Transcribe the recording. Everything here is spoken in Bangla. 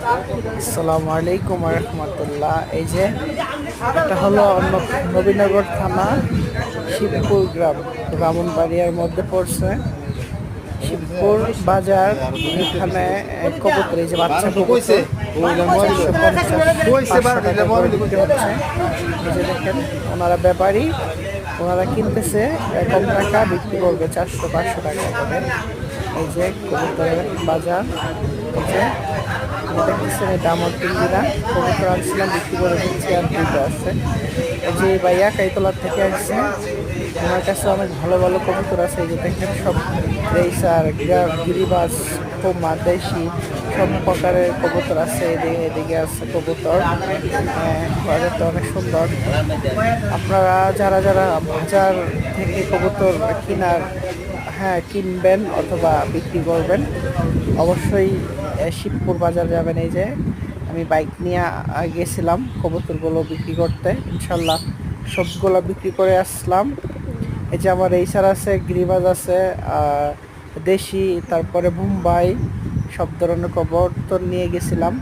আসসালামু আলাইকুম রহমতুল্লাহ। এই যে এটা হলো নবীনগর থানা, শিবপুর গ্রাম, ব্রাহ্মণবাড়িয়ার মধ্যে পড়ছে। শিবপুর বাজার, এখানে কবুতর, এই যে বাচ্চা কবুতর 450-500 টাকা করে বিক্রি হচ্ছে। এই যে দেখেন, ওনারা ব্যাপারী, ওনারা কিনতেছে কম টাকা, বিক্রি করবে 400-500 টাকা করে। এই যে কবুতরের বাজার, এই যে দেখতেছেন, এটা আমার পিন্ডিরা কবুতর আনছিলাম, বিক্রি করে দিচ্ছি, আর দুটো আছে। এই যে ভাইয়া কাইতলার থেকে আসছে, ওনার কাছে অনেক ভালো ভালো কবুতর আছে। এই যে দেখেন, সব রেসার, গিরিবাস, কোমা, দেশি সব প্রকারের কবুতর আছে। এদিকে আছে কবুতর, বাজারটা অনেক সুন্দর। আপনারা যারা যারা বাজার থেকে কবুতর কিনবেন অথবা বিক্রি করবেন, অবশ্যই শিবপুর বাজার যাবেন। এই যে আমি বাইক নিয়ে গেছিলাম কবুতরগুলো বিক্রি করতে, ইনশাল্লাহ সবগুলো বিক্রি করে আসলাম। এই যে আমার রেসার আছে, গ্রিবাজ আছে, দেশি, তারপরে মুম্বাই, সব ধরনের কবুতর নিয়ে গেছিলাম।